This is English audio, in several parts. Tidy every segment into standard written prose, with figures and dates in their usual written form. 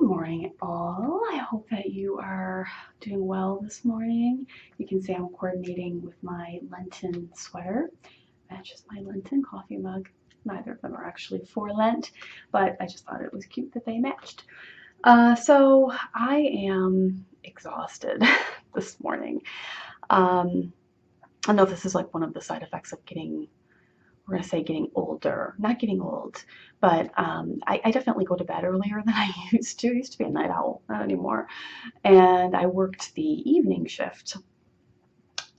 Good morning, all. I hope that you are doing well this morning. You can see I'm coordinating with my Lenten sweater. Matches my Lenten coffee mug. Neither of them are actually for Lent, but I just thought it was cute that they matched. So I am exhausted this morning. I don't know if this is like one of the side effects of we're going to say getting older, not getting old, but I definitely go to bed earlier than I used to. I used to be a night owl, not anymore. And I worked the evening shift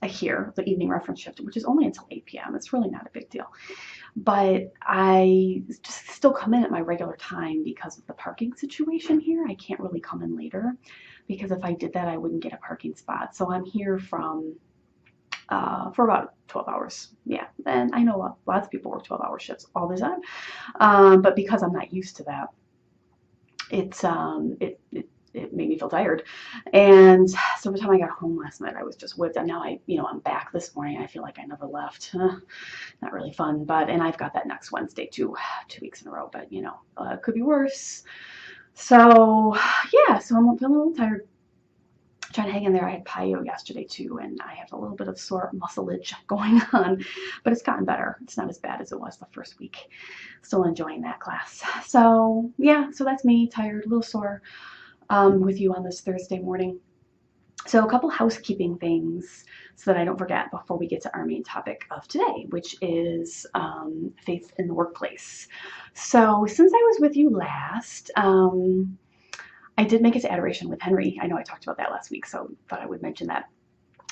here, the evening reference shift, which is only until 8 p.m. It's really not a big deal. But I just still come in at my regular time because of the parking situation here. I can't really come in later because if I did that, I wouldn't get a parking spot. So I'm here for about 12 hours. Yeah, and I know lots of people work 12-hour shifts all the time, but because I'm not used to that, it made me feel tired. And so by the time I got home last night, I was just whipped. And now I'm back this morning. I feel like I never left. Not really fun, and I've got that next Wednesday too, 2 weeks in a row. But it could be worse. So yeah, so I'm feeling a little tired. Trying to hang in there. I had PIO yesterday too, and I have a little bit of sore muscleage going on, but it's gotten better. It's not as bad as it was the first week. Still enjoying that class. So yeah, so that's me, tired, a little sore, with you on this Thursday morning. So a couple housekeeping things so that I don't forget before we get to our main topic of today, which is faith in the workplace. So since I was with you last, I did make it to Adoration with Henry. I know I talked about that last week, so thought I would mention that.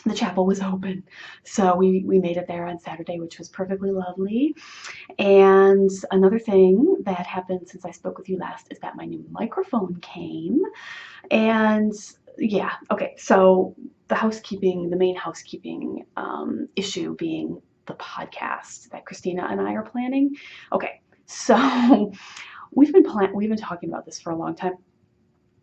The chapel was open, so we made it there on Saturday, which was perfectly lovely. And another thing that happened since I spoke with you last is that my new microphone came. And yeah, okay, so the main housekeeping issue being the podcast that Christina and I are planning. Okay, so we've been talking about this for a long time.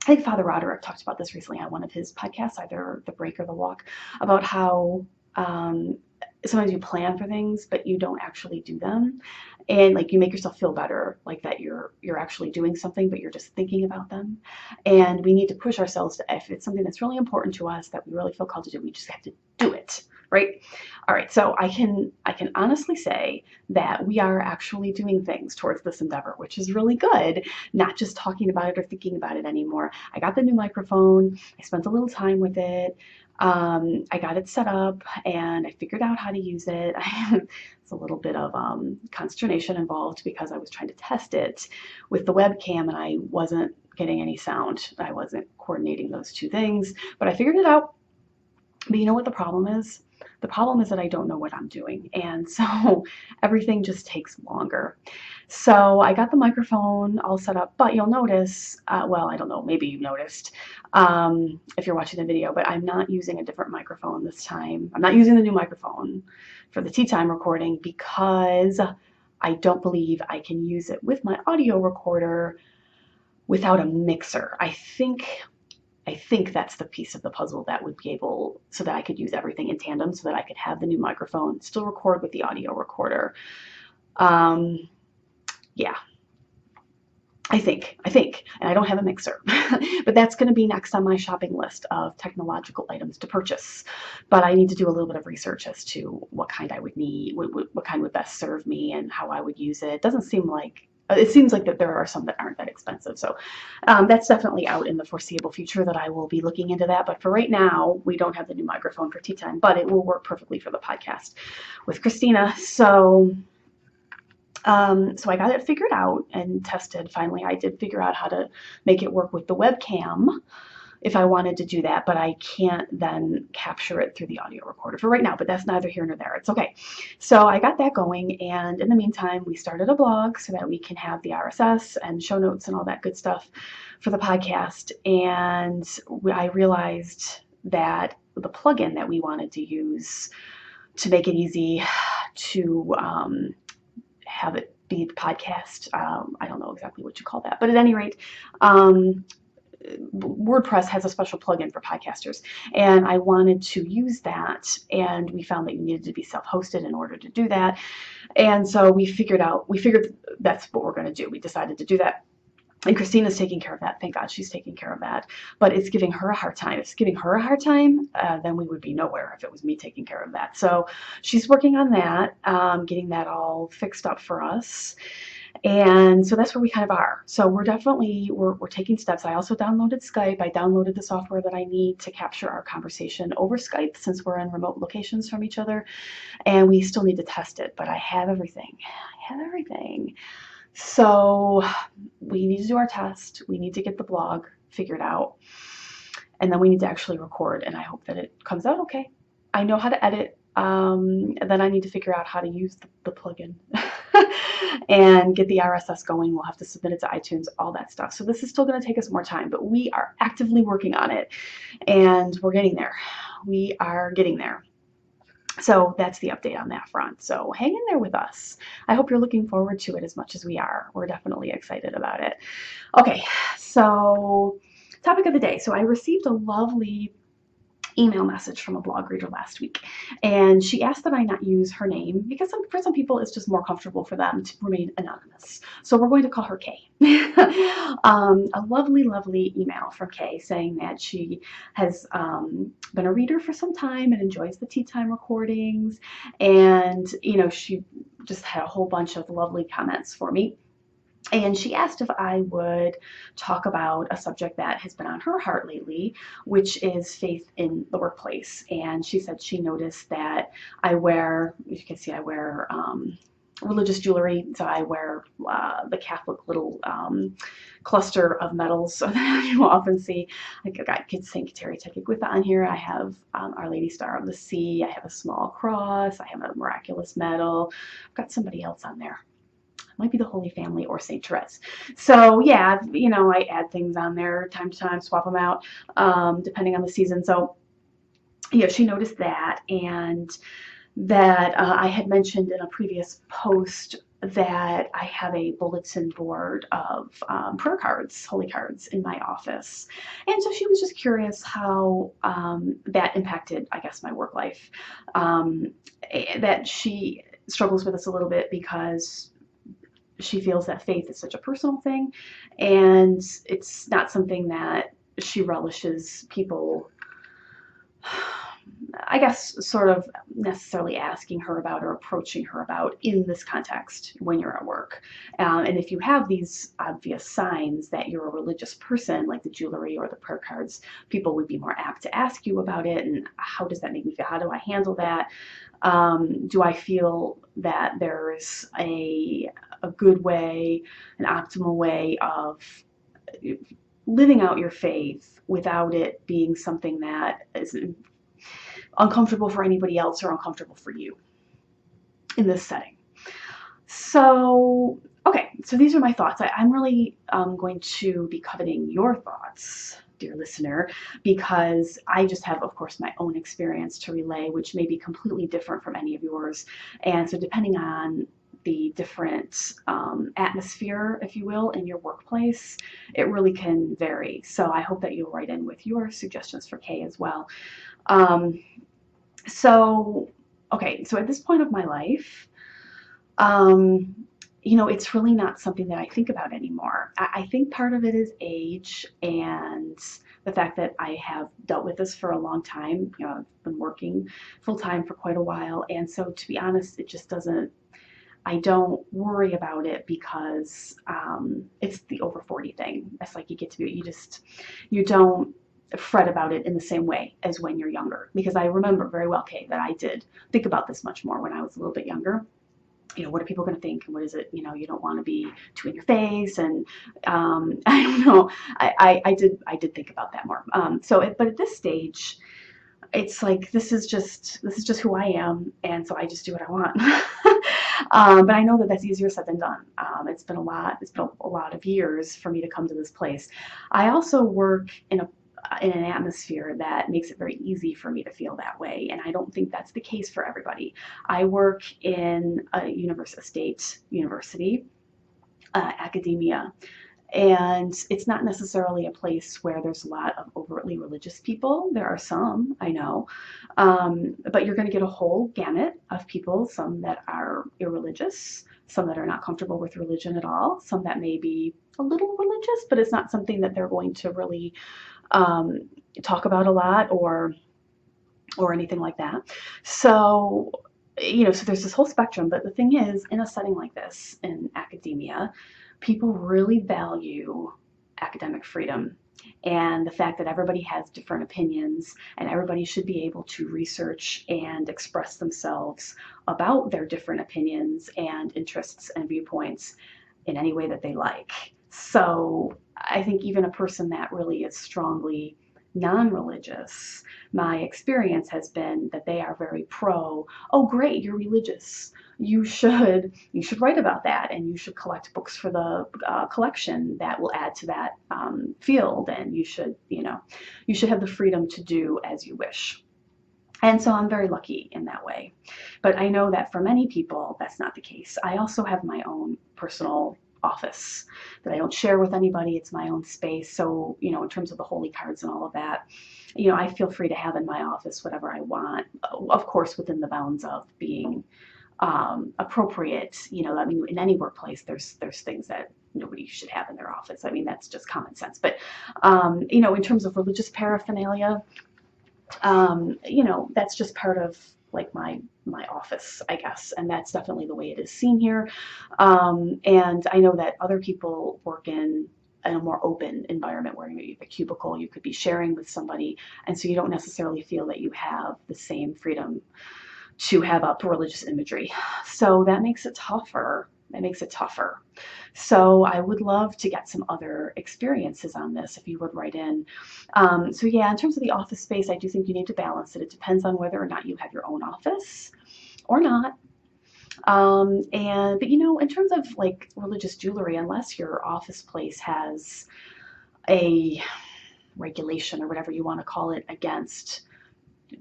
I think Father Roderick talked about this recently on one of his podcasts, either The Break or The Walk, about how sometimes you plan for things, but you don't actually do them. And like you make yourself feel better, like that you're actually doing something, but you're just thinking about them. And we need to push ourselves to, if it's something that's really important to us, that we really feel called to do, we just have to do it. Right? All right, so I can honestly say that we are actually doing things towards this endeavor, which is really good, not just talking about it or thinking about it anymore. I got the new microphone, I spent a little time with it, I got it set up, and I figured out how to use it. It's a little bit of consternation involved because I was trying to test it with the webcam and I wasn't getting any sound. I wasn't coordinating those two things, but I figured it out. But you know what the problem is? The problem is that I don't know what I'm doing, and so everything just takes longer. So I got the microphone all set up, but you'll notice, well, I don't know, maybe you noticed if you're watching the video, but I'm not using a different microphone this time. I'm not using the new microphone for the tea time recording because I don't believe I can use it with my audio recorder without a mixer. I think that's the piece of the puzzle that would be able, so that I could use everything in tandem, so that I could have the new microphone, still record with the audio recorder. Yeah, I think, and I don't have a mixer, but that's going to be next on my shopping list of technological items to purchase. But I need to do a little bit of research as to what kind I would need, what kind would best serve me, and how I would use it. It seems like that there are some that aren't that expensive. So that's definitely out in the foreseeable future that I will be looking into that. But for right now, we don't have the new microphone for tea time, but it will work perfectly for the podcast with Christina. So I got it figured out and tested. Finally, I did figure out how to make it work with the webcam if I wanted to do that, but I can't then capture it through the audio recorder for right now, but that's neither here nor there. It's okay. So I got that going, and in the meantime, we started a blog so that we can have the RSS and show notes and all that good stuff for the podcast. And I realized that the plugin that we wanted to use to make it easy to have it be the podcast, I don't know exactly what you call that, but at any rate, WordPress has a special plugin for podcasters, and I wanted to use that, and we found that you needed to be self-hosted in order to do that. And so we figured that's what we're going to do. We decided to do that. And Christina's taking care of that. Thank God she's taking care of that. But it's giving her a hard time. If it's giving her a hard time, then we would be nowhere if it was me taking care of that. So she's working on that, getting that all fixed up for us. And so that's where we kind of are. So we're definitely, we're taking steps. I also downloaded Skype. I downloaded the software that I need to capture our conversation over Skype since we're in remote locations from each other. And we still need to test it, but I have everything. I have everything. So we need to do our test. We need to get the blog figured out. And then we need to actually record. And I hope that it comes out okay. I know how to edit. Then I need to figure out how to use the plugin and get the RSS going. We'll have to submit it to iTunes, all that stuff. So this is still going to take us more time, but we are actively working on it and we're getting there. We are getting there. So that's the update on that front. So hang in there with us. I hope you're looking forward to it as much as we are. We're definitely excited about it. Okay, so topic of the day. So I received a lovely email message from a blog reader last week, and she asked that I not use her name because for some people it's just more comfortable for them to remain anonymous. So we're going to call her Kay. A lovely email from Kay saying that she has been a reader for some time and enjoys the tea time recordings, and she just had a whole bunch of lovely comments for me. And she asked if I would talk about a subject that has been on her heart lately, which is faith in the workplace. And she said she noticed that I wear, as you can see, I wear religious jewelry. So I wear the Catholic little cluster of medals so that you will often see. Like I got St. Kateri Tekakwitha on here. I have Our Lady Star of the Sea. I have a small cross. I have a miraculous medal. I've got somebody else on there. Might be the Holy Family or St. Therese. So yeah, I add things on there time to time, swap them out, depending on the season. So yeah, she noticed that, and that I had mentioned in a previous post that I have a bulletin board of prayer cards, holy cards in my office. And so she was just curious how that impacted, I guess, my work life. That she struggles with this a little bit because she feels that faith is such a personal thing, and it's not something that she relishes people, I guess, sort of necessarily asking her about or approaching her about in this context when you're at work. And if you have these obvious signs that you're a religious person, like the jewelry or the prayer cards, people would be more apt to ask you about it. And how does that make me feel? How do I handle that? Do I feel that there's a good way, an optimal way of living out your faith without it being something that is uncomfortable for anybody else or uncomfortable for you in this setting? So, okay, so these are my thoughts. I'm really going to be coveting your thoughts, dear listener, because I just have, of course, my own experience to relay, which may be completely different from any of yours. And so depending on the different atmosphere, if you will, in your workplace, it really can vary. So I hope that you'll write in with your suggestions for Kay as well. Okay, so at this point of my life, it's really not something that I think about anymore. I think part of it is age and the fact that I have dealt with this for a long time. I've been working full time for quite a while. And so to be honest, it just doesn't, I don't worry about it because it's the over 40 thing. It's like you get to be, you don't fret about it in the same way as when you're younger. Because I remember very well, Kay, that I did think about this much more when I was a little bit younger. What are people going to think, and what is it, you don't want to be too in your face, and I don't know, I did think about that more. But at this stage, it's like this is just who I am, and so I just do what I want. But I know that that's easier said than done. It's been a lot of years for me to come to this place. I also work in an atmosphere that makes it very easy for me to feel that way, and I don't think that's the case for everybody. I work in a state university, academia, and it's not necessarily a place where there's a lot of overtly religious people. There are some, I know, but you're going to get a whole gamut of people, some that are irreligious, some that are not comfortable with religion at all, some that may be a little religious, but it's not something that they're going to really um, talk about a lot or anything like that. So, so there's this whole spectrum. But the thing is, in a setting like this in academia, people really value academic freedom and the fact that everybody has different opinions and everybody should be able to research and express themselves about their different opinions and interests and viewpoints in any way that they like. So I think even a person that really is strongly non-religious, my experience has been that they are very pro, oh great, you're religious, you should write about that, and you should collect books for the collection that will add to that field, and you should have the freedom to do as you wish. And so I'm very lucky in that way. But I know that for many people, that's not the case. I also have my own personal office that I don't share with anybody. It's my own space. So, in terms of the holy cards and all of that, I feel free to have in my office whatever I want, of course, within the bounds of being appropriate. I mean, in any workplace, there's things that nobody should have in their office. I mean, that's just common sense. But, in terms of religious paraphernalia, that's just part of like my office, I guess, and that's definitely the way it is seen here. And I know that other people work in a more open environment where you have a cubicle, you could be sharing with somebody, and so you don't necessarily feel that you have the same freedom to have up religious imagery. So that makes it tougher. It makes it tougher. So I would love to get some other experiences on this if you would write in. So yeah, in terms of the office space, I do think you need to balance it. It depends on whether or not you have your own office or not. But in terms of like religious jewelry, unless your office place has a regulation or whatever you want to call it against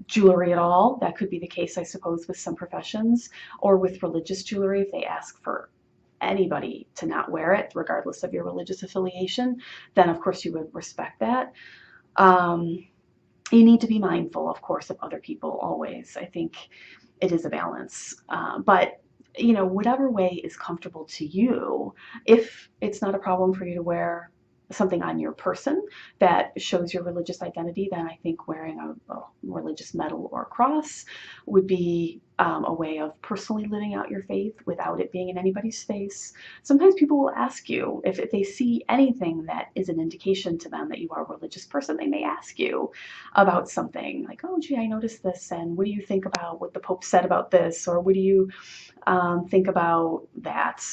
jewelry at all, that could be the case, I suppose, with some professions, or with religious jewelry, if they ask for anybody to not wear it, regardless of your religious affiliation, then of course you would respect that. Um, you need to be mindful, of course, of other people always. I think it is a balance. But whatever way is comfortable to you, if it's not a problem for you to wear something on your person that shows your religious identity, then I think wearing a religious medal or cross would be a way of personally living out your faith without it being in anybody's face. Sometimes people will ask you if they see anything that is an indication to them that you are a religious person, they may ask you about something like, oh, gee, I noticed this, and what do you think about what the Pope said about this, or what do you think about that?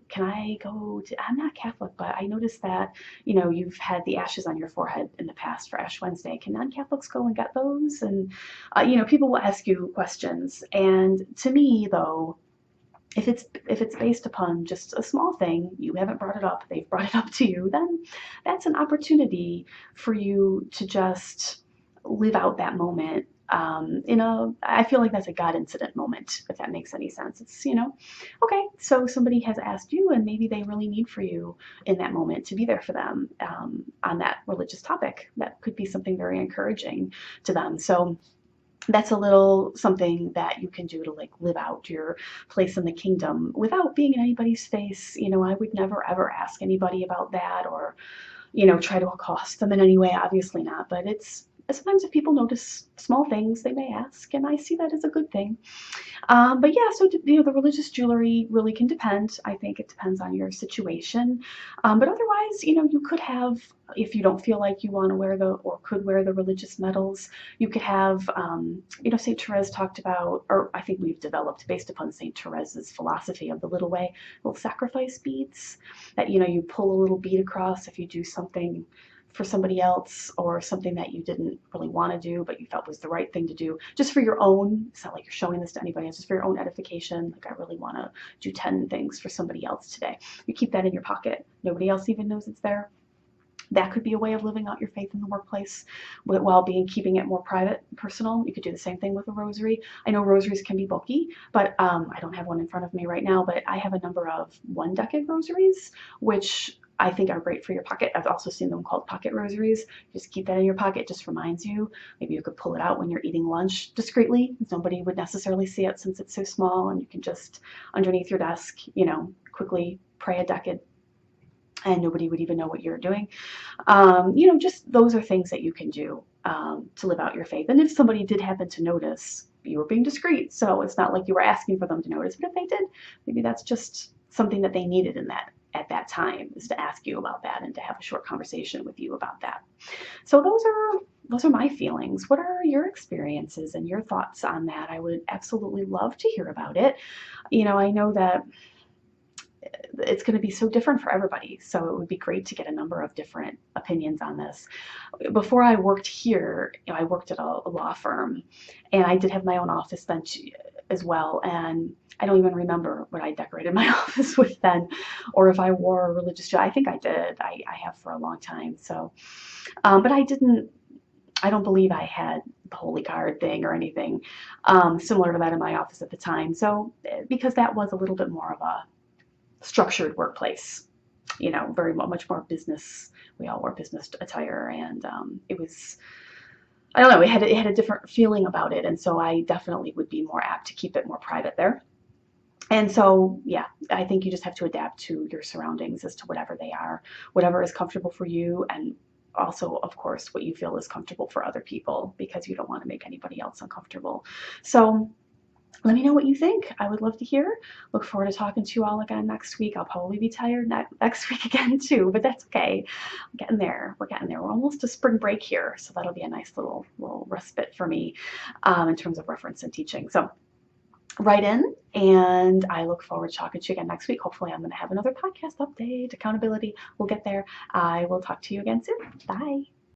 Can I go to, I'm not Catholic, but I noticed that, you've had the ashes on your forehead in the past for Ash Wednesday. Can non-Catholics go and get those? And, people will ask you questions. And to me, though, if it's based upon just a small thing, you haven't brought it up, they've brought it up to you, then that's an opportunity for you to just live out that moment. I feel like that's a God incident moment, if that makes any sense. It's, okay, so somebody has asked you, and maybe they really need for you in that moment to be there for them on that religious topic. That could be something very encouraging to them. So that's a little something that you can do to like live out your place in the kingdom without being in anybody's face. I would never ever ask anybody about that or, try to accost them in any way. Obviously not, but it's sometimes if people notice small things, they may ask, and I see that as a good thing. But yeah, so the religious jewelry really can depend. I think it depends on your situation. But otherwise, you could have, if you don't feel like you want to wear or could wear the religious medals, you could have, Saint Therese talked about, or I think we've developed based upon Saint Therese's philosophy of the little way, little sacrifice beads that, you pull a little bead across if you do something for somebody else or something that you didn't really want to do but you felt was the right thing to do, just for your own, it's not like you're showing this to anybody else, just for your own edification. Like, I really want to do 10 things for somebody else today. You keep that in your pocket, nobody else even knows it's there. That could be a way of living out your faith in the workplace while keeping it more private, personal. You could do the same thing with a rosary. I know rosaries can be bulky, but I don't have one in front of me right now, but I have a number of 1 decade rosaries, which I think are great for your pocket. I've also seen them called pocket rosaries. Just keep that in your pocket, just reminds you. Maybe you could pull it out when you're eating lunch discreetly. Nobody would necessarily see it since it's so small, and you can just, underneath your desk, quickly pray a decade. and nobody would even know what you're doing. Just those are things that you can do to live out your faith. And if somebody did happen to notice, you were being discreet. So it's not like you were asking for them to notice, but if they did, maybe that's just something that they needed in that at that time, is to ask you about that and to have a short conversation with you about that. So those are my feelings. What are your experiences and your thoughts on that? I would absolutely love to hear about it. I know that it's going to be so different for everybody. So it would be great to get a number of different opinions on this. Before I worked here, I worked at a law firm, and I did have my own office then as well. And I don't even remember what I decorated my office with then, or if I wore a religious jewelry. I think I did. I have for a long time. So, but I didn't. I don't believe I had the holy card thing or anything similar to that in my office at the time. So, because that was a little bit more of a structured workplace, very much more business. We all wore business attire, and it was, I don't know, it had a different feeling about it, and so I definitely would be more apt to keep it more private there. And so, yeah, I think you just have to adapt to your surroundings as to whatever they are, whatever is comfortable for you, and also, of course, what you feel is comfortable for other people, because you don't want to make anybody else uncomfortable. So let me know what you think. I would love to hear. Look forward to talking to you all again next week. I'll probably be tired next week again too, but that's okay. I'm getting there. We're getting there. We're almost to spring break here, so that'll be a nice little respite for me in terms of reference and teaching. So write in, and I look forward to talking to you again next week. Hopefully I'm going to have another podcast update. Accountability. We'll get there. I will talk to you again soon. Bye.